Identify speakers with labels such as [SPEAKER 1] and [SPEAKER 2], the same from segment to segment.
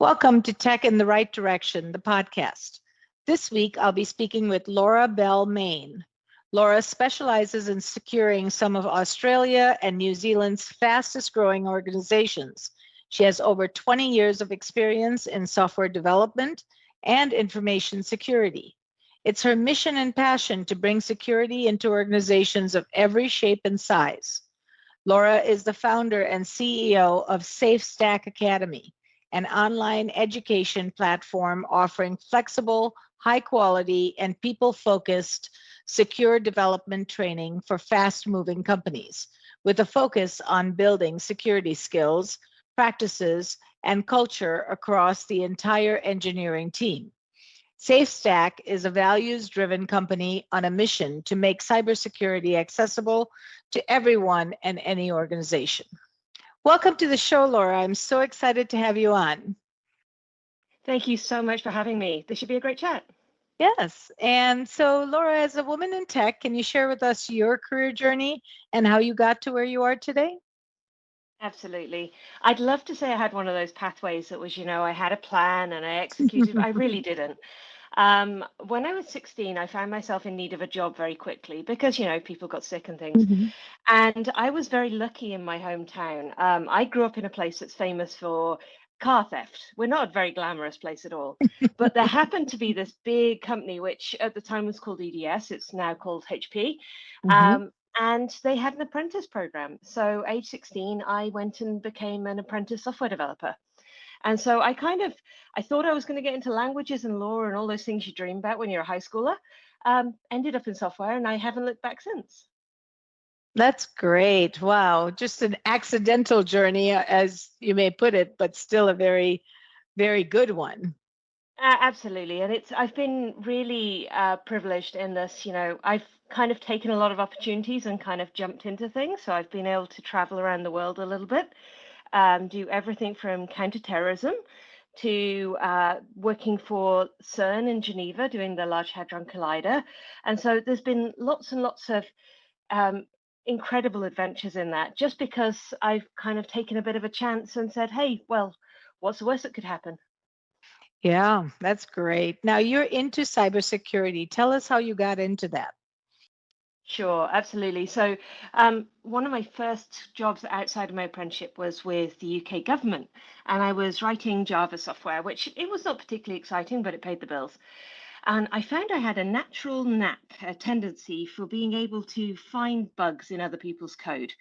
[SPEAKER 1] Welcome to Tech in the Right Direction, the podcast. This week, I'll be speaking with Laura Bell Main. Laura specializes in securing some of Australia and New Zealand's fastest growing organizations. She has over 20 years of experience in software development and information security. It's her mission and passion to bring security into organizations of every shape and size. Laura is the founder and CEO of SafeStack Academy, an online education platform offering flexible, high quality, and people focused secure development training for fast moving companies, with a focus on building security skills, practices, and culture across the entire engineering team. SafeStack is a values driven company on a mission to make cybersecurity accessible to everyone and any organization. Welcome to the show, Laura. I'm so excited to have you on.
[SPEAKER 2] Thank you so much for having me. This should be a great chat.
[SPEAKER 1] Yes. And so, Laura, as a woman in tech, can you share with us your career journey and how you got to where you are today?
[SPEAKER 2] Absolutely. I'd love to say I had one of those pathways that was, I had a plan and I executed, but I really didn't. When I was 16, I found myself in need of a job very quickly because, people got sick and things. And I was very lucky in my hometown. I grew up in a place that's famous for car theft. We're not a very glamorous place at all. But there happened to be this big company, which at the time was called EDS. It's now called HP. And they had an apprentice program. So age 16, I went and became an apprentice software developer. And so I thought I was going to get into languages and law and all those things you dream about when you're a high schooler. Ended up in software and I haven't looked back since.
[SPEAKER 1] That's great. Wow. Just an accidental journey, as you may put it, but still a very, very good one.
[SPEAKER 2] Absolutely. And I've been really privileged in this, I've kind of taken a lot of opportunities and kind of jumped into things. So I've been able to travel around the world a little bit, do everything from counterterrorism to working for CERN in Geneva, doing the Large Hadron Collider. And so there's been lots and lots of incredible adventures in that, just because I've kind of taken a bit of a chance and said, hey, well, what's the worst that could happen?
[SPEAKER 1] Yeah, that's great. Now you're into cybersecurity. Tell us how you got into that.
[SPEAKER 2] Sure, absolutely. So one of my first jobs outside of my apprenticeship was with the UK government, and I was writing Java software, which it was not particularly exciting, but it paid the bills. And I found I had a natural knack, a tendency for being able to find bugs in other people's code.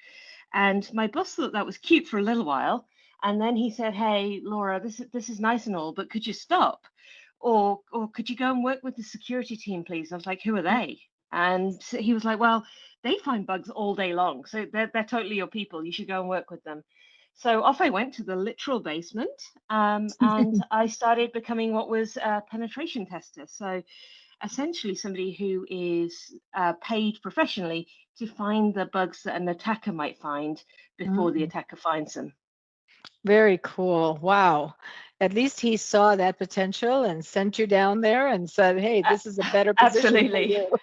[SPEAKER 2] And my boss thought that was cute for a little while. And then he said, hey, Laura, this is nice and all, but could you stop? Or could you go and work with the security team, please? I was like, who are they? And he was like, well, they find bugs all day long. So they're totally your people. You should go and work with them. So off I went to the literal basement, and I started becoming what was a penetration tester. So essentially somebody who is paid professionally to find the bugs that an attacker might find before the attacker finds them.
[SPEAKER 1] Very cool. Wow. At least he saw that potential and sent you down there and said, hey, this is a better position
[SPEAKER 2] Absolutely.
[SPEAKER 1] for you.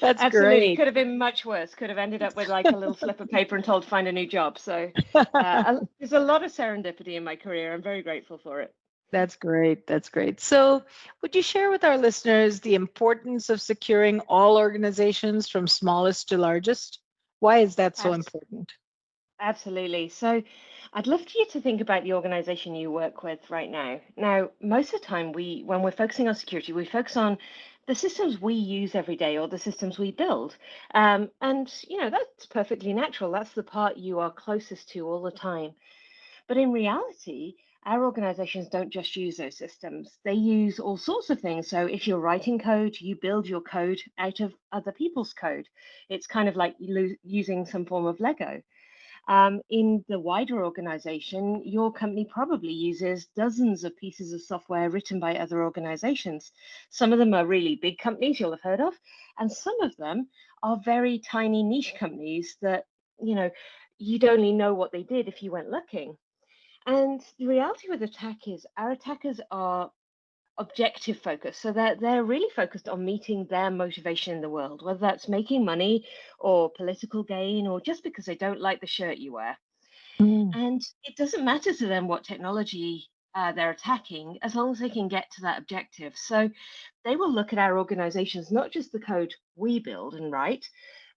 [SPEAKER 1] That's
[SPEAKER 2] Absolutely.
[SPEAKER 1] great.
[SPEAKER 2] Could have been much worse. Could have ended up with like a little slip of paper and told to find a new job. So there's a lot of serendipity in my career. I'm very grateful for it.
[SPEAKER 1] That's great. That's great. So would you share with our listeners the importance of securing all organizations from smallest to largest? Why is that so important?
[SPEAKER 2] Absolutely. So I'd love for you to think about the organization you work with right now. Now, most of the time, when we're focusing on security, we focus on the systems we use every day or the systems we build. And, that's perfectly natural. That's the part you are closest to all the time. But in reality, our organizations don't just use those systems. They use all sorts of things. So if you're writing code, you build your code out of other people's code. It's kind of like using some form of Lego. In the wider organization, your company probably uses dozens of pieces of software written by other organizations. Some of them are really big companies you'll have heard of, and some of them are very tiny niche companies that, you'd only know what they did if you went looking. And the reality with attack is our attackers are objective focused. So they're really focused on meeting their motivation in the world, whether that's making money or political gain or just because they don't like the shirt you wear. And it doesn't matter to them what technology they're attacking, as long as they can get to that objective. So they will look at our organizations, not just the code we build and write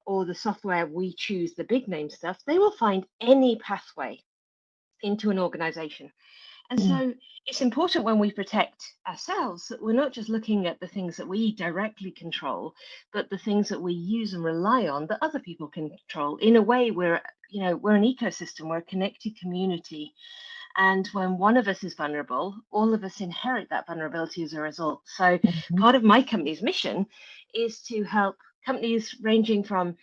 [SPEAKER 2] or the software we choose, the big name stuff. They will find any pathway into an organization. And
[SPEAKER 1] Mm.
[SPEAKER 2] so it's important when we protect ourselves that we're not just looking at the things that we directly control, but the things that we use and rely on that other people can control. In a way, we're an ecosystem, we're a connected community. And when one of us is vulnerable, all of us inherit that vulnerability as a result. So
[SPEAKER 1] Mhm.
[SPEAKER 2] part of my company's mission is to help companies ranging from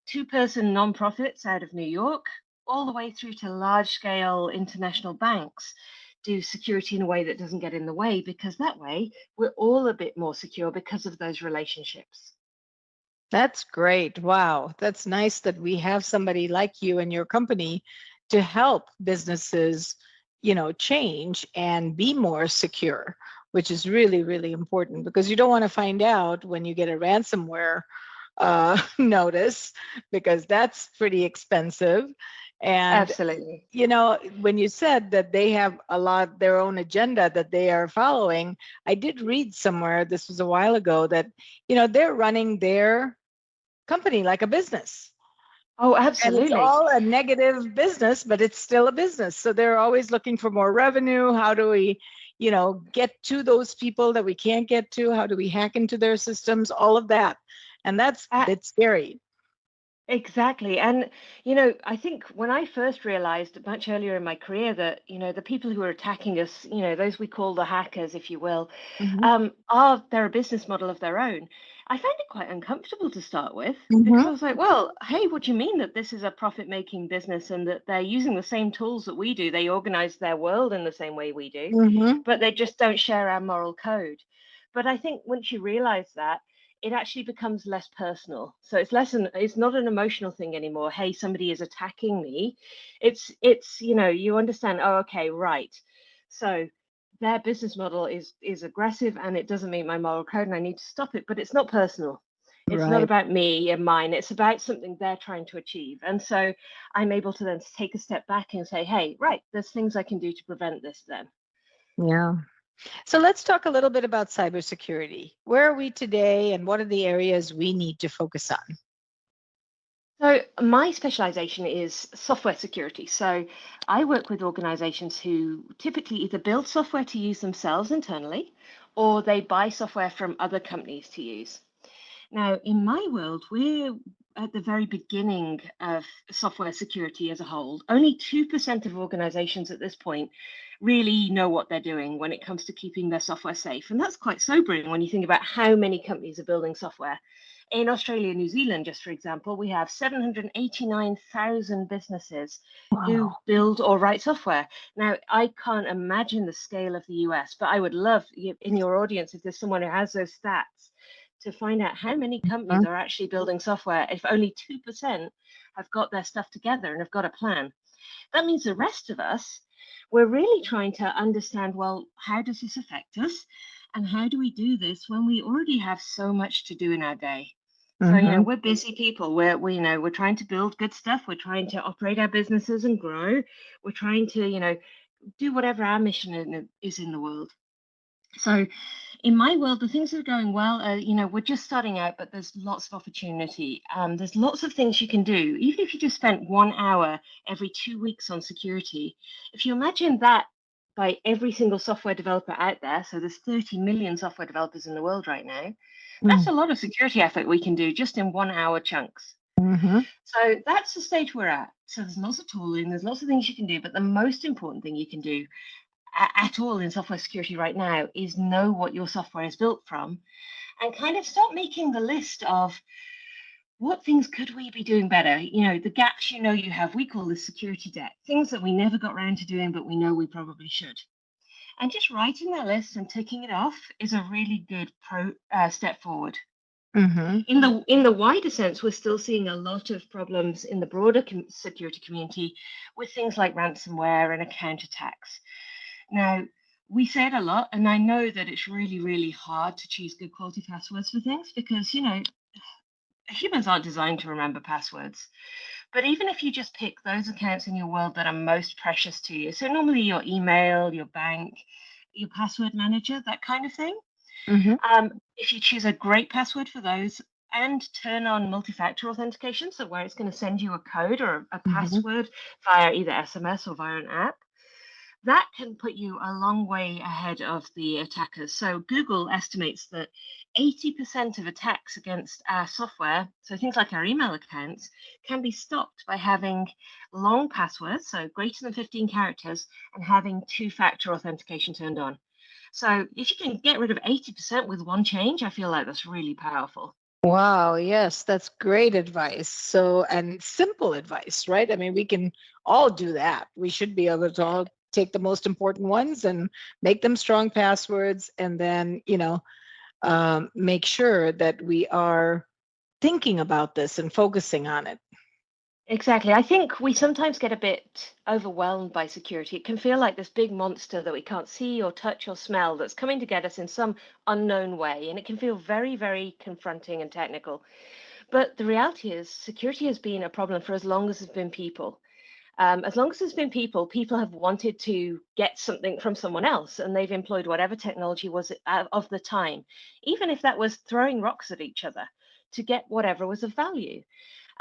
[SPEAKER 2] two-person nonprofits out of New York all the way through to large-scale international banks do security in a way that doesn't get in the way, because that way we're all a bit more secure because of those relationships.
[SPEAKER 1] That's great. Wow. That's nice that we have somebody like you and your company to help businesses, change and be more secure, which is really, really important because you don't want to find out when you get a ransomware notice because that's pretty expensive. And
[SPEAKER 2] Absolutely.
[SPEAKER 1] when you said that they have a lot their own agenda that they are following, I did read somewhere, this was a while ago, that they're running their company like a business.
[SPEAKER 2] Oh,
[SPEAKER 1] And it's
[SPEAKER 2] absolutely.
[SPEAKER 1] all a negative business, but it's still a business. So they're always looking for more revenue. How do we, get to those people that we can't get to? How do we hack into their systems? All of that. And that's scary.
[SPEAKER 2] Exactly. And, I think when I first realized much earlier in my career that, the people who are attacking us, those we call the hackers, if you will,
[SPEAKER 1] Hmm.
[SPEAKER 2] they're a business model of their own. I found it quite uncomfortable to start with because I
[SPEAKER 1] Hmm.
[SPEAKER 2] was like, well, hey, what do you mean that this is a profit-making business and that they're using the same tools that we do? They organize their world in the same way we do,
[SPEAKER 1] Hmm.
[SPEAKER 2] but they just don't share our moral code. But I think once you realize that, it actually becomes less personal. So it's not an emotional thing anymore. Hey, somebody is attacking me. It's you understand, oh, okay, right. So their business model is aggressive and it doesn't meet my moral code and I need to stop it, but it's not personal. It's not
[SPEAKER 1] Right.
[SPEAKER 2] about me and mine. It's about something they're trying to achieve. And so I'm able to then take a step back and say, hey, right, there's things I can do to prevent this then.
[SPEAKER 1] Yeah. So let's talk a little bit about cybersecurity. Where are we today and what are the areas we need to focus on?
[SPEAKER 2] So my specialization is software security. So I work with organizations who typically either build software to use themselves internally or they buy software from other companies to use. Now, in my world, we're at the very beginning of software security as a whole. Only 2% of organizations at this point really know what they're doing when it comes to keeping their software safe. And that's quite sobering when you think about how many companies are building software. In Australia and New Zealand, just for example, we have 789,000 businesses who
[SPEAKER 1] Wow.
[SPEAKER 2] build or write software. Now, I can't imagine the scale of the US, but I would love in your audience, if there's someone who has those stats, to find out how many companies are actually building software. If only 2% have got their stuff together and have got a plan, that means the rest of us, we're really trying to understand, well, how does this affect us? And how do we do this when we already have so much to do in our day? So,
[SPEAKER 1] Mm-hmm.
[SPEAKER 2] we're busy people. We're trying to build good stuff. We're trying to operate our businesses and grow. We're trying to, do whatever our mission is in the world. So in my world, the things that are going well, we're just starting out, but there's lots of opportunity. There's lots of things you can do. Even if you just spent 1 hour every 2 weeks on security, if you imagine that by every single software developer out there, so there's 30 million software developers in the world right now, that's a lot of security effort we can do just in 1 hour chunks.
[SPEAKER 1] Mm-hmm.
[SPEAKER 2] So that's the stage we're at. So there's lots of tooling, there's lots of things you can do, but the most important thing you can do at all in software security right now is know what your software is built from and kind of start making the list of what things could we be doing better. The gaps you have, we call this security debt, things that we never got around to doing but we know we probably should. And just writing that list and ticking it off is a really good step forward.
[SPEAKER 1] Mm-hmm.
[SPEAKER 2] In the wider sense, we're still seeing a lot of problems in the broader security community with things like ransomware and account attacks. Now, we say it a lot, and I know that it's really, really hard to choose good quality passwords for things because, humans aren't designed to remember passwords. But even if you just pick those accounts in your world that are most precious to you, so normally your email, your bank, your password manager, that kind of thing.
[SPEAKER 1] Mhm.
[SPEAKER 2] If you choose a great password for those and turn on multi-factor authentication, so where it's going to send you a code or a
[SPEAKER 1] Mhm.
[SPEAKER 2] password via either SMS or via an app, that can put you a long way ahead of the attackers. So Google estimates that 80% of attacks against our software, so things like our email accounts, can be stopped by having long passwords, so greater than 15 characters, and having two-factor authentication turned on. So if you can get rid of 80% with one change, I feel like that's really powerful.
[SPEAKER 1] Wow, yes, that's great advice. So, and simple advice, right? I mean, we can all do that. We should be able to all take the most important ones and make them strong passwords, and then, make sure that we are thinking about this and focusing on it.
[SPEAKER 2] Exactly. I think we sometimes get a bit overwhelmed by security. It can feel like this big monster that we can't see or touch or smell that's coming to get us in some unknown way. And it can feel very, very confronting and technical. But the reality is, security has been a problem for as long as there's been people. As long as there's been people, people have wanted to get something from someone else, and they've employed whatever technology was of the time, even if that was throwing rocks at each other to get whatever was of value.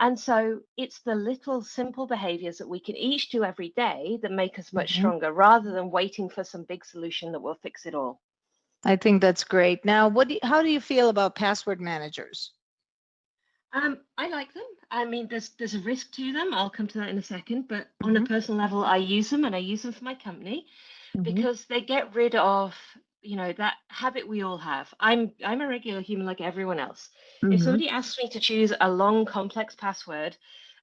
[SPEAKER 2] And so it's the little simple behaviors that we can each do every day that make us much
[SPEAKER 1] Mhm.
[SPEAKER 2] stronger rather than waiting for some big solution that will fix it all.
[SPEAKER 1] I think that's great. Now, how do you feel about password managers?
[SPEAKER 2] I like them. I mean, there's a risk to them. I'll come to that in a second. But on a
[SPEAKER 1] Mhm.
[SPEAKER 2] personal level, I use them and I use them for my company
[SPEAKER 1] Mhm.
[SPEAKER 2] because they get rid of, that habit we all have. I'm a regular human like everyone else. If
[SPEAKER 1] Mhm.
[SPEAKER 2] somebody asks me to choose a long, complex password,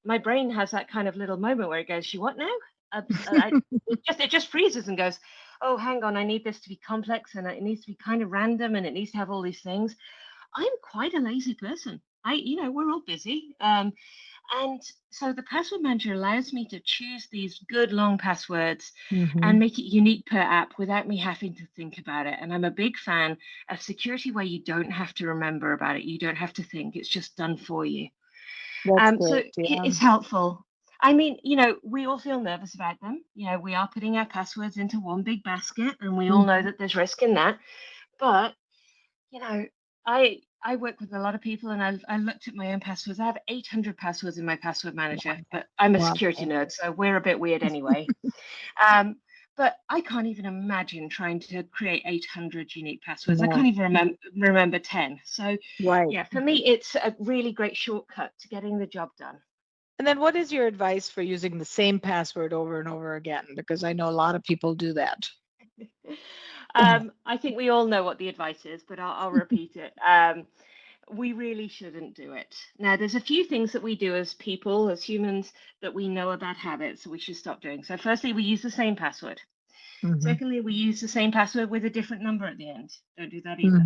[SPEAKER 2] my brain has that kind of little moment where it goes, "You what now?" It just freezes and goes, "Oh, hang on, I need this to be complex and it needs to be kind of random and it needs to have all these things." I'm quite a lazy person. We're all busy. And so the password manager allows me to choose these good long passwords and
[SPEAKER 1] Mhm.
[SPEAKER 2] make it unique per app without me having to think about it. And I'm a big fan of security where you don't have to remember about it. You don't have to think. It's just done for you.
[SPEAKER 1] That's
[SPEAKER 2] So
[SPEAKER 1] great.
[SPEAKER 2] it
[SPEAKER 1] Yeah.
[SPEAKER 2] is helpful. I mean, we all feel nervous about them. We are putting our passwords into one big basket and we all know
[SPEAKER 1] Mhm.
[SPEAKER 2] that there's risk in that. But you know, I work with a lot of people, and I looked at my own passwords. I have 800 passwords in my password manager, but I'm a
[SPEAKER 1] Wow.
[SPEAKER 2] security nerd, so we're a bit weird anyway. Um, but I can't even imagine trying to create 800 unique passwords. I
[SPEAKER 1] No.
[SPEAKER 2] can't even remember 10. So
[SPEAKER 1] Right.
[SPEAKER 2] yeah, for me, it's a really great shortcut to getting the job done.
[SPEAKER 1] And then what is your advice for using the same password over and over again? Because I know a lot of people do that.
[SPEAKER 2] I think we all know what the advice is, but I'll repeat it. We really shouldn't do it. Now, there's a few things that we do as people, as humans, that we know are bad habits that we should stop doing. So, firstly, we use the same password.
[SPEAKER 1] Mhm.
[SPEAKER 2] Secondly, we use the same password with a different number at the end. Don't do that either.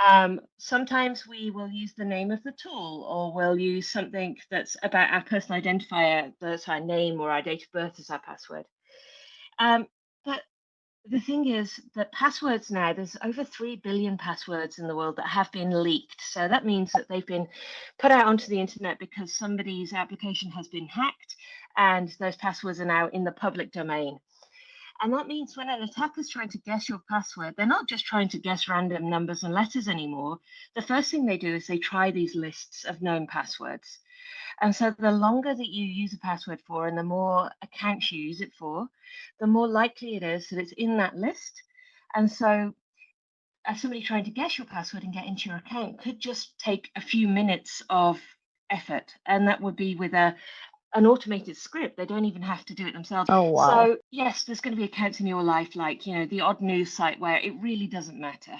[SPEAKER 1] Mhm.
[SPEAKER 2] Sometimes we will use the name of the tool, or we'll use something that's about our personal identifier, that's our name or our date of birth as our password. Um, but the thing is that passwords now, there's over 3 billion passwords in the world that have been leaked. So that means that they've been put out onto the internet because somebody's application has been hacked and those passwords are now in the public domain. And that means when an attacker's trying to guess your password, they're not just trying to guess random numbers and letters anymore. The first thing they do is they try these lists of known passwords. And so the longer that you use a password for and the more accounts you use it for, the more likely it is that it's in that list. And so as somebody trying to guess your password and get into your account could just take a few minutes of effort. And that would be with an automated script. They don't even have to do it themselves.
[SPEAKER 1] Oh, wow.
[SPEAKER 2] So yes, there's going to be accounts in your life like, the odd news site where it really doesn't matter.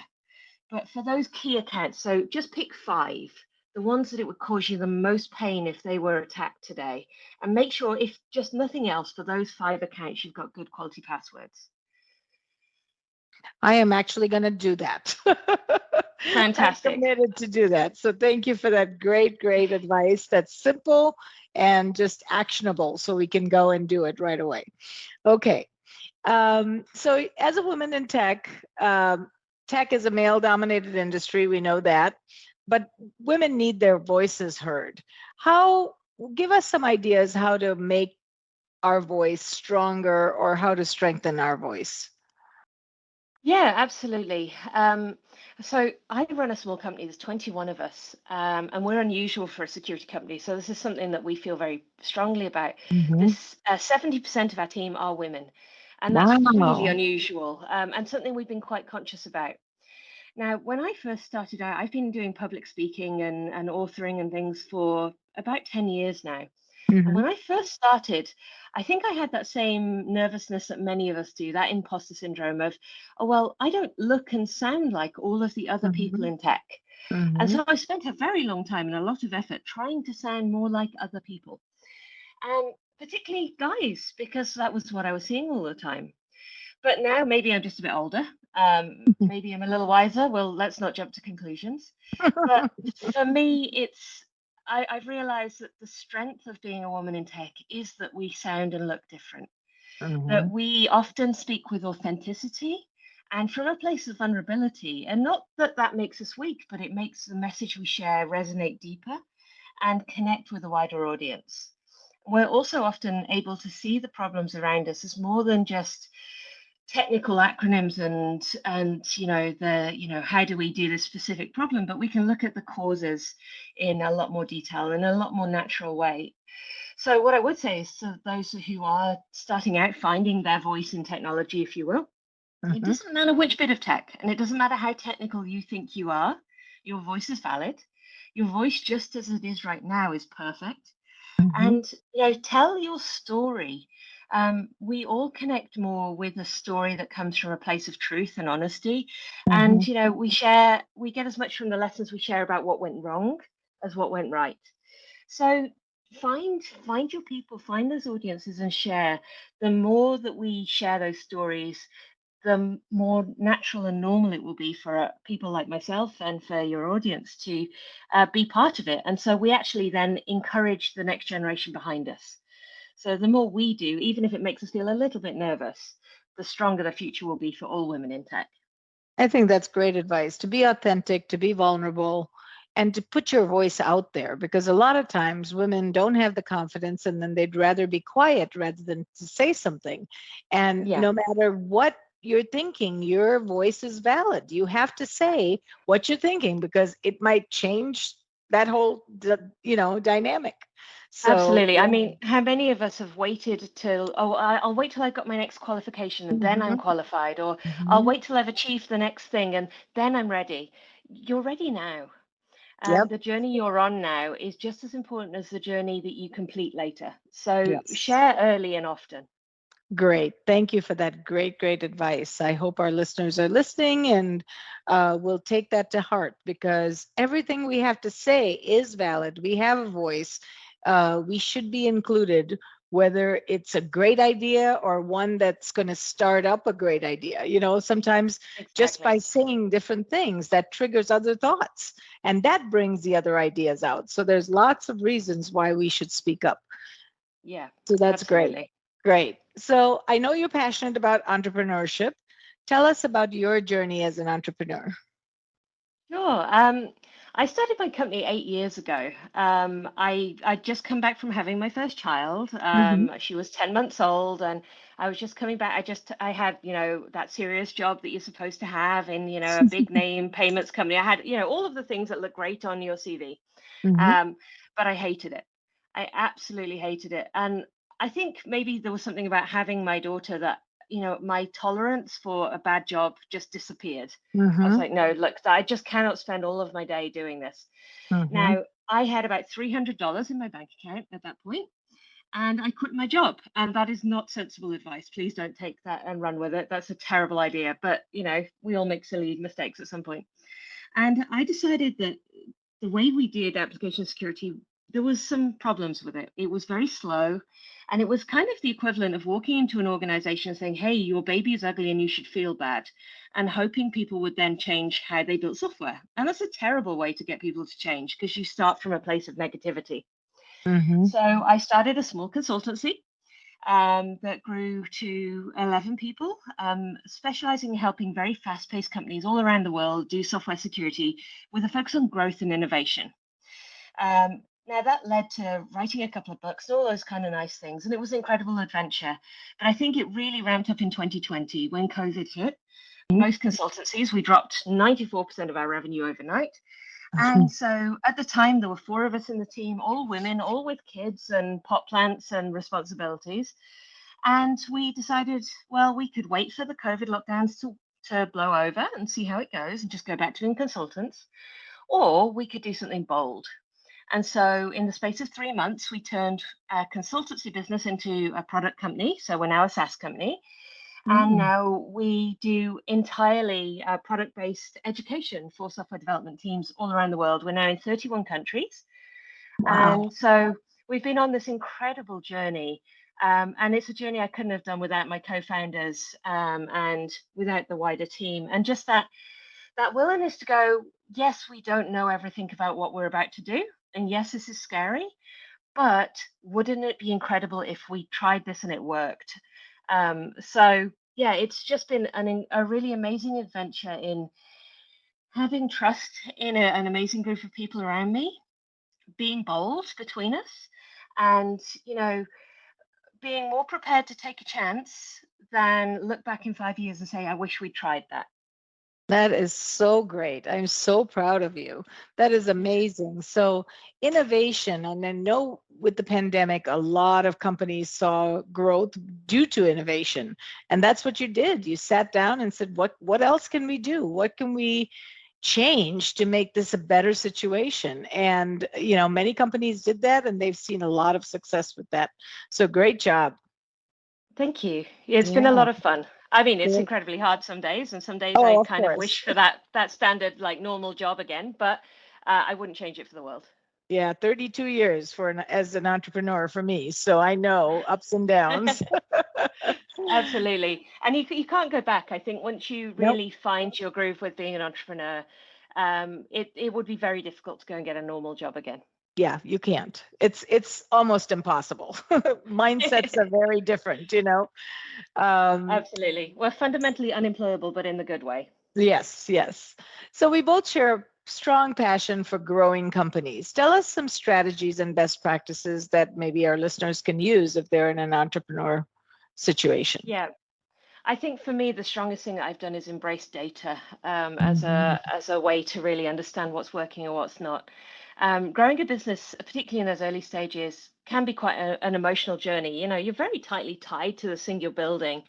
[SPEAKER 2] But for those key accounts, so just pick 5, the ones that it would cause you the most pain if they were attacked today, and make sure, if just nothing else, for those 5 accounts, you've got good quality passwords.
[SPEAKER 1] I am actually going to do that. I'm
[SPEAKER 2] Fantastic.
[SPEAKER 1] committed to do that. So thank you for that great, great advice. That's simple and just actionable so we can go and do it right away. Okay. So as a woman in tech, tech is a male dominated industry. We know that, but women need their voices heard. How give us some ideas how to make our voice stronger or how to strengthen our voice.
[SPEAKER 2] Yeah, absolutely. So I run a small company. There's 21 of us, and we're unusual for a security company. So this is something that we feel very strongly about.
[SPEAKER 1] Mhm.
[SPEAKER 2] This 70% of our team are women, and that's really
[SPEAKER 1] Wow.
[SPEAKER 2] unusual, and something we've been quite conscious about. Now, when I first started out, I've been doing public speaking and authoring and things for about 10 years now. And
[SPEAKER 1] Mhm.
[SPEAKER 2] when I first started, I think I had that same nervousness that many of us do, that imposter syndrome of, oh, well, I don't look and sound like all of the other people
[SPEAKER 1] Mhm.
[SPEAKER 2] in tech. And
[SPEAKER 1] Mhm.
[SPEAKER 2] so I spent a very long time and a lot of effort trying to sound more like other people, and particularly guys, because that was what I was seeing all the time. But now maybe I'm just a bit older. Maybe I'm a little wiser. Well, let's not jump to conclusions. But for me, I've realized that the strength of being a woman in tech is that we sound and look different, that
[SPEAKER 1] Mhm.
[SPEAKER 2] we often speak with authenticity and from a place of vulnerability. And not that that makes us weak, but it makes the message we share resonate deeper and connect with a wider audience. We're also often able to see the problems around us as more than just technical acronyms and how do we do this specific problem, but we can look at the causes in a lot more detail in a lot more natural way. So what I would say is to those who are starting out finding their voice in technology, if you will, it
[SPEAKER 1] Mhm.
[SPEAKER 2] doesn't matter which bit of tech, and it doesn't matter how technical you think you are, your voice is valid. Your voice, just as it is right now, is perfect.
[SPEAKER 1] Mhm.
[SPEAKER 2] And tell your story. We all connect more with a story that comes from a place of truth and honesty. And
[SPEAKER 1] Mhm.
[SPEAKER 2] we get as much from the lessons we share about what went wrong as what went right. So find your people, find those audiences and share. The more that we share those stories, the more natural and normal it will be for people like myself and for your audience to be part of it. And so we actually then encourage the next generation behind us. So the more we do, even if it makes us feel a little bit nervous, the stronger the future will be for all women in tech.
[SPEAKER 1] I think that's great advice, to be authentic, to be vulnerable, and to put your voice out there, because a lot of times women don't have the confidence and then they'd rather be quiet rather than to say something. And
[SPEAKER 2] Yeah,
[SPEAKER 1] no matter what you're thinking, your voice is valid. You have to say what you're thinking because it might change that whole dynamic. So
[SPEAKER 2] absolutely. I
[SPEAKER 1] yeah.
[SPEAKER 2] mean, how many of us have waited till, oh, I'll wait till I've got my next qualification and then I'm
[SPEAKER 1] Mhm.
[SPEAKER 2] qualified, or I'll
[SPEAKER 1] Mhm.
[SPEAKER 2] wait till I've achieved the next thing and then I'm ready. You're ready now. And
[SPEAKER 1] Yep.
[SPEAKER 2] the journey you're on now is just as important as the journey that you complete later. So
[SPEAKER 1] Yes.
[SPEAKER 2] share early and often.
[SPEAKER 1] Great. Thank you for that great, great advice. I hope our listeners are listening and will take that to heart, because everything we have to say is valid. We have a voice. We should be included, whether it's a great idea or one that's going to start up a great idea. Sometimes just by
[SPEAKER 2] Exactly.
[SPEAKER 1] saying different things, that triggers other thoughts and that brings the other ideas out. So there's lots of reasons why we should speak up.
[SPEAKER 2] Yeah,
[SPEAKER 1] So that's great.
[SPEAKER 2] absolutely.
[SPEAKER 1] Great. So I know you're passionate about entrepreneurship. Tell us about your journey as an entrepreneur.
[SPEAKER 2] Sure. I started my company 8 years ago. I'd just come back from having my first child.
[SPEAKER 1] Hmm.
[SPEAKER 2] She was 10 months old, and I was just coming back. I had, that serious job that you're supposed to have in, a big name payments company. I had, all of the things that look great on your CV.
[SPEAKER 1] Hmm.
[SPEAKER 2] Um, but I hated it. I absolutely hated it. And I think maybe there was something about having my daughter that, my tolerance for a bad job just disappeared. I was
[SPEAKER 1] Hmm.
[SPEAKER 2] like, no, look, I just cannot spend all of my day doing this.
[SPEAKER 1] Hmm.
[SPEAKER 2] Now, I had about $300 in my bank account at that point, and I quit my job. And that is not sensible advice. Please don't take that and run with it. That's a terrible idea. But, we all make silly mistakes at some point. And I decided that the way we did application security, there was some problems with it. It was very slow. And it was kind of the equivalent of walking into an organization saying, hey, your baby is ugly and you should feel bad, and hoping people would then change how they built software. And that's a terrible way to get people to change, because you start from a place of negativity.
[SPEAKER 1] Hmm.
[SPEAKER 2] So I started a small consultancy that grew to 11 people, specializing in helping very fast paced companies all around the world do software security with a focus on growth and innovation. Now that led to writing a couple of books and all those kind of nice things. And it was an incredible adventure. But I think it really ramped up in 2020 when COVID hit. Most consultancies, we dropped 94% of our revenue overnight. And so at the time, there were 4 of us in the team, all women, all with kids and pot plants and responsibilities. And we decided, well, we could wait for the COVID lockdowns to blow over and see how it goes and just go back to being consultants, or we could do something bold. And so in the space of 3 months, we turned our consultancy business into a product company. So we're now a SaaS company. And now we do entirely product-based education for software development teams all around the world. We're now in 31 countries.
[SPEAKER 1] Wow.
[SPEAKER 2] And so we've been on this incredible journey. And it's a journey I couldn't have done without my co-founders and without the wider team. And just that willingness to go, yes, we don't know everything about what we're about to do. And yes, this is scary, but wouldn't it be incredible if we tried this and it worked? So yeah, it's just been a really amazing adventure in having trust in an amazing group of people around me, being bold between us, and being more prepared to take a chance than look back in 5 years and say, I wish we'd tried that.
[SPEAKER 1] That is so great. I'm so proud of you. That is amazing. So innovation, and I know with the pandemic, a lot of companies saw growth due to innovation. And that's what you did. You sat down and said, what else can we do? What can we change to make this a better situation? And, many companies did that, and they've seen a lot of success with that. So great job.
[SPEAKER 2] Thank you. It's been a
[SPEAKER 1] Yeah.
[SPEAKER 2] lot of fun. I mean, it's
[SPEAKER 1] Yeah.
[SPEAKER 2] incredibly hard some days, and some days I
[SPEAKER 1] Oh, of
[SPEAKER 2] kind of
[SPEAKER 1] course.
[SPEAKER 2] wish for that standard, like, normal job again, but I wouldn't change it for the world.
[SPEAKER 1] Yeah, 32 years as an entrepreneur for me. So I know ups and downs.
[SPEAKER 2] Absolutely. And you can't go back. I think once you
[SPEAKER 1] Nope.
[SPEAKER 2] really find your groove with being an entrepreneur, it would be very difficult to go and get a normal job again.
[SPEAKER 1] Yeah, you can't. It's almost impossible. Mindsets are very different,
[SPEAKER 2] Absolutely. We're fundamentally unemployable, but in the good way.
[SPEAKER 1] Yes. So we both share a strong passion for growing companies. Tell us some strategies and best practices that maybe our listeners can use if they're in an entrepreneur situation.
[SPEAKER 2] Yeah. I think for me, the strongest thing that I've done is embrace data as a way to really understand what's working and what's not. Growing a business, particularly in those early stages, can be quite an emotional journey. You're very tightly tied to the thing you're building,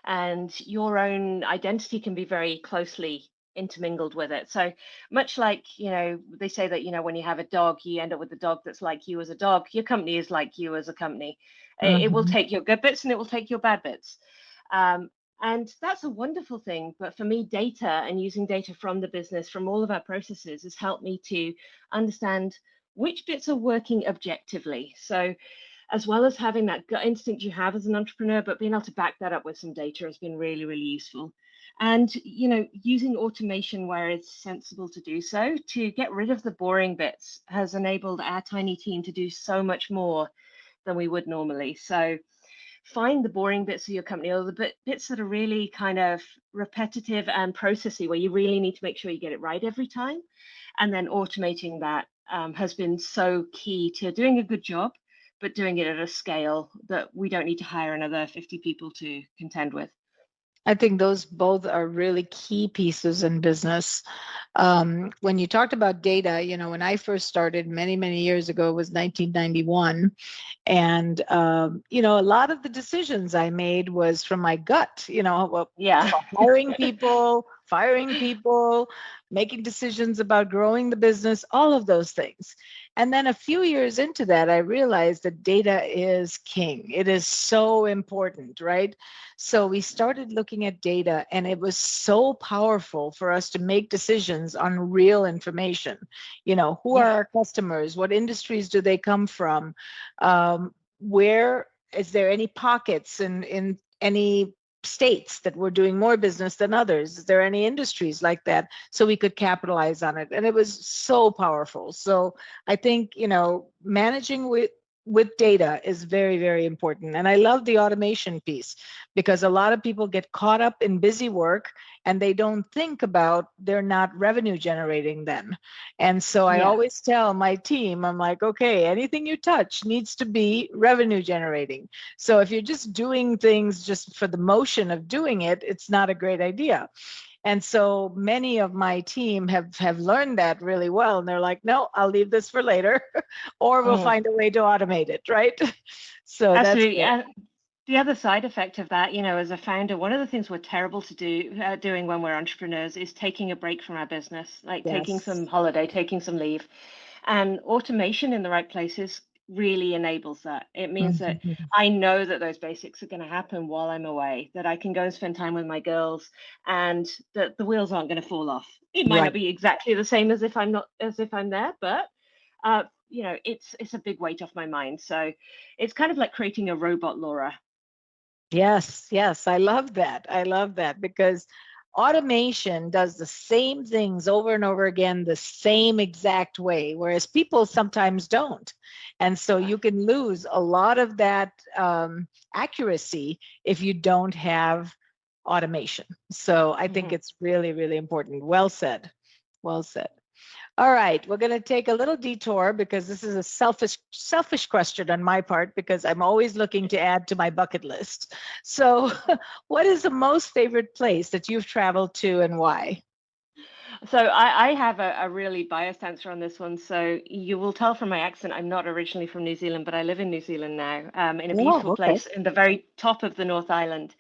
[SPEAKER 2] and your own identity can be very closely intermingled with it. So much like, they say that, when you have a dog, you end up with a dog that's like you as a dog. Your company is like you as a company. It will take your good bits and it will take your bad bits. And that's a wonderful thing. But for me, data and using data from the business, from all of our processes, has helped me to understand which bits are working objectively. So as well as having that gut instinct you have as an entrepreneur, but being able to back that up with some data has been really, really useful. And, using automation where it's sensible to do so to get rid of the boring bits has enabled our tiny team to do so much more than we would normally. So find the boring bits of your company, or the bits that are really kind of repetitive and processy, where you really need to make sure you get it right every time. And then automating that has been so key to doing a good job, but doing it at a scale that we don't need to hire another 50 people to contend with.
[SPEAKER 1] I think those both are really key pieces in business. When you talked about data, when I first started many, many years ago, it was 1991. And, a lot of the decisions I made was from my gut, hiring people, firing people, making decisions about growing the business, all of those things. And then a few years into that, I realized that data is king. It is so important, right? So we started looking at data, and it was so powerful for us to make decisions on real information. Who are our customers? What industries do they come from? Where is there any pockets in any states that were doing more business than others? Is there any industries like that? So we could capitalize on it. And it was so powerful. So I think, managing with with data is very, very important. And I love the automation piece because a lot of people get caught up in busy work and they don't think about they're not revenue generating then. And so I
[SPEAKER 2] Yeah.
[SPEAKER 1] always tell my team, I'm like, okay, anything you touch needs to be revenue generating. So if you're just doing things just for the motion of doing it, it's not a great idea. And so many of my team have learned that really well. And they're like, no, I'll leave this for later, or we'll
[SPEAKER 2] Mhm.
[SPEAKER 1] find a way to automate it, right? So that's
[SPEAKER 2] Absolutely.
[SPEAKER 1] great.
[SPEAKER 2] And the other side effect of that, as a founder, one of the things we're terrible to doing when we're entrepreneurs is taking a break from our business, like taking
[SPEAKER 1] Yes.
[SPEAKER 2] some holiday, taking some leave. And automation in the right places really enables that. It means that
[SPEAKER 1] Mhm.
[SPEAKER 2] I know that those basics are going to happen while I'm away, that I can go and spend time with my girls, and that the wheels aren't going to fall off. It might not
[SPEAKER 1] Right.
[SPEAKER 2] be exactly the same as if I'm there, but it's a big weight off my mind. So it's kind of like creating a robot, Laura.
[SPEAKER 1] Yes, yes, I love that. I love that because automation does the same things over and over again, the same exact way, whereas people sometimes don't. And so
[SPEAKER 2] Yeah.
[SPEAKER 1] you can lose a lot of that accuracy if you don't have automation. So I think
[SPEAKER 2] Mhm.
[SPEAKER 1] it's really, really important. Well said. Well said. All right, we're going to take a little detour because this is a selfish question on my part because I'm always looking to add to my bucket list. So, what is the most favorite place that you've traveled to and why?
[SPEAKER 2] So I have a really biased answer on this one. So you will tell from my accent, I'm not originally from New Zealand, but I live in New Zealand now, in a
[SPEAKER 1] Oh,
[SPEAKER 2] beautiful
[SPEAKER 1] okay.
[SPEAKER 2] place in the very top of the North Island.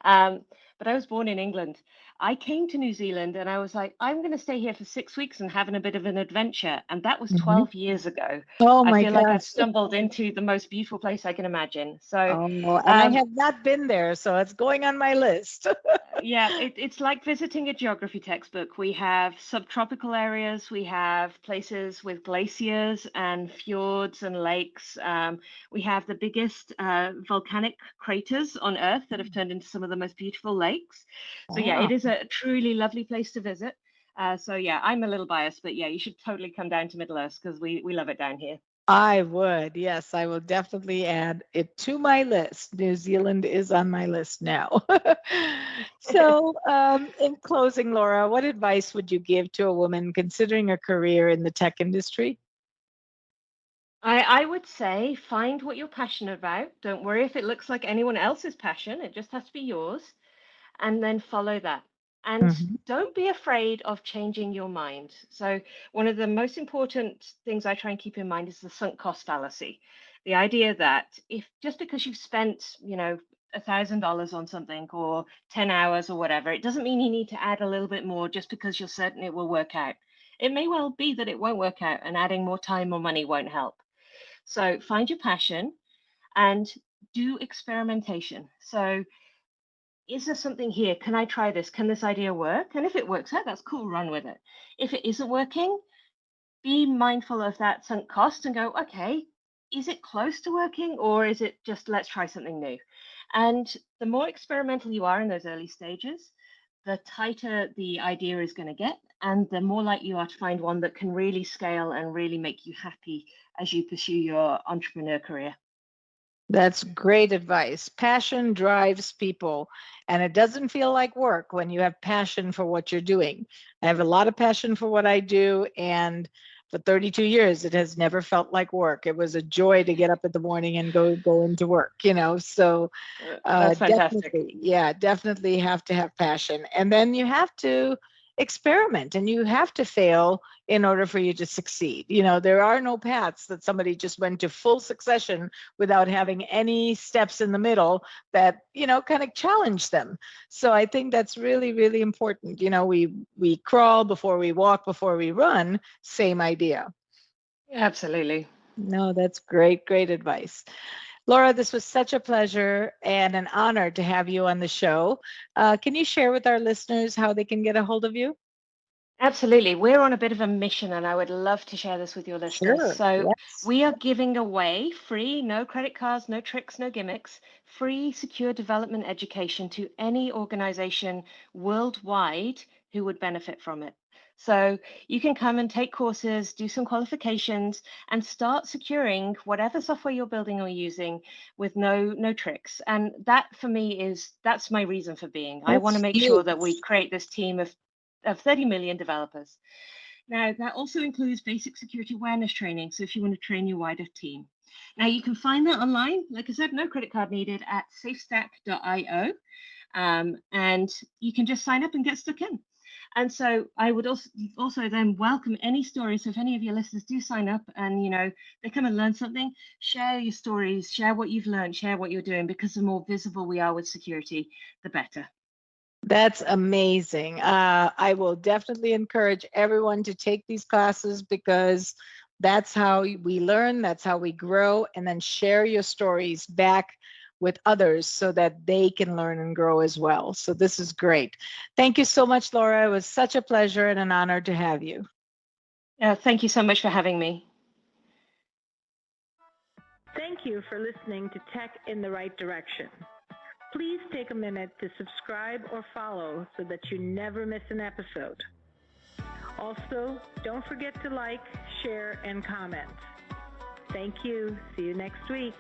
[SPEAKER 2] Um, but I was born in England. I came to New Zealand and I was like, I'm going to stay here for 6 weeks and having a bit of an adventure. And that was
[SPEAKER 1] Mhm.
[SPEAKER 2] 12 years ago.
[SPEAKER 1] Oh
[SPEAKER 2] I
[SPEAKER 1] my
[SPEAKER 2] feel like I've
[SPEAKER 1] gosh.
[SPEAKER 2] stumbled into the most beautiful place I can imagine. So,
[SPEAKER 1] Oh, and I
[SPEAKER 2] um,
[SPEAKER 1] have not been there, so it's going on my list.
[SPEAKER 2] yeah, it's like visiting a geography textbook. We have subtropical areas, we have places with glaciers and fjords and lakes. We have the biggest volcanic craters on Earth that have turned into some of the most beautiful lakes. So, yeah,
[SPEAKER 1] Wow.
[SPEAKER 2] it is a truly lovely place to visit. So, yeah, I'm a little biased, but yeah, you should totally come down to Middle Earth because we love it down here.
[SPEAKER 1] I would. Yes, I will definitely add it to my list. New Zealand is on my list now. So, in closing, Laura, what advice would you give to a woman considering a career in the tech industry?
[SPEAKER 2] I would say find what you're passionate about. Don't worry if it looks like anyone else's passion, it just has to be yours, and then follow that. And
[SPEAKER 1] Mhm.
[SPEAKER 2] don't be afraid of changing your mind. So, one of the most important things I try and keep in mind is the sunk cost fallacy. The idea that if just because you've spent, $1,000 on something or 10 hours or whatever, it doesn't mean you need to add a little bit more just because you're certain it will work out. It may well be that it won't work out and adding more time or money won't help. So, find your passion and do experimentation. So, is there something here? Can I try this? Can this idea work? And if it works out, that's cool, run with it. If it isn't working, be mindful of that sunk cost and go, okay, is it close to working or is it just let's try something new? And the more experimental you are in those early stages, the tighter the idea is going to get, and the more likely you are to find one that can really scale and really make you happy as you pursue your entrepreneur career.
[SPEAKER 1] That's great advice. Passion drives people, and it doesn't feel like work when you have passion for what you're doing. I have a lot of passion for what I do, and for 32 years, it has never felt like work. It was a joy to get up in the morning and go into work. So
[SPEAKER 2] That's fantastic.
[SPEAKER 1] definitely, yeah, definitely have to have passion. And then you have to experiment and you have to fail in order for you to succeed. There are no paths that somebody just went to full succession without having any steps in the middle that, kind of challenge them. So I think that's really, really important. We crawl before we walk, before we run, same idea.
[SPEAKER 2] Absolutely.
[SPEAKER 1] No, that's great, great advice. Laura, this was such a pleasure and an honor to have you on the show. Can you share with our listeners how they can get a hold of you?
[SPEAKER 2] Absolutely. We're on a bit of a mission, and I would love to share this with your listeners.
[SPEAKER 1] Sure.
[SPEAKER 2] So,
[SPEAKER 1] Yes.
[SPEAKER 2] we are giving away free, no credit cards, no tricks, no gimmicks, free secure development education to any organization worldwide who would benefit from it. So you can come and take courses, do some qualifications, and start securing whatever software you're building or using with no tricks. And that for me that's my reason for being. I want to
[SPEAKER 1] That's
[SPEAKER 2] make sure that we
[SPEAKER 1] huge.
[SPEAKER 2] create this team of 30 million developers. Now, that also includes basic security awareness training. So if you want to train your wider team. Now, you can find that online. Like I said, no credit card needed at safestack.io. And you can just sign up and get stuck in. And so I would also then welcome any stories. So if any of your listeners do sign up and, they come and learn something, share your stories, share what you've learned, share what you're doing, because the more visible we are with security, the better.
[SPEAKER 1] That's amazing. I will definitely encourage everyone to take these classes because that's how we learn, that's how we grow, and then share your stories back with others so that they can learn and grow as well. So this is great. Thank you so much, Laura. It was such a pleasure and an honor to have you.
[SPEAKER 2] Thank you so much for having me.
[SPEAKER 1] Thank you for listening to Tech in the Right Direction. Please take a minute to subscribe or follow so that you never miss an episode. Also, don't forget to like, share, and comment. Thank you. See you next week.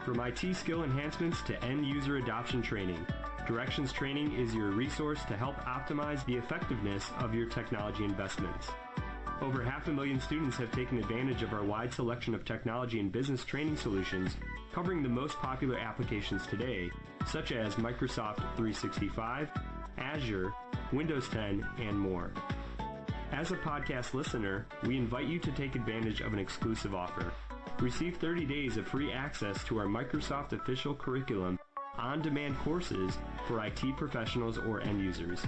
[SPEAKER 3] From IT skill enhancements to end-user adoption training, Directions Training is your resource to help optimize the effectiveness of your technology investments. Over 500,000 students have taken advantage of our wide selection of technology and business training solutions covering the most popular applications today, such as Microsoft 365, Azure, Windows 10, and more. As a podcast listener, we invite you to take advantage of an exclusive offer. Receive 30 days of free access to our Microsoft official curriculum on-demand courses for IT professionals or end users.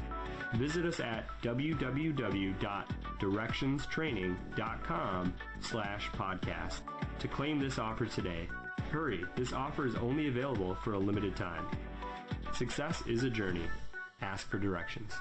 [SPEAKER 3] Visit us at www.directionstraining.com/podcast to claim this offer today. Hurry, this offer is only available for a limited time. Success is a journey. Ask for directions.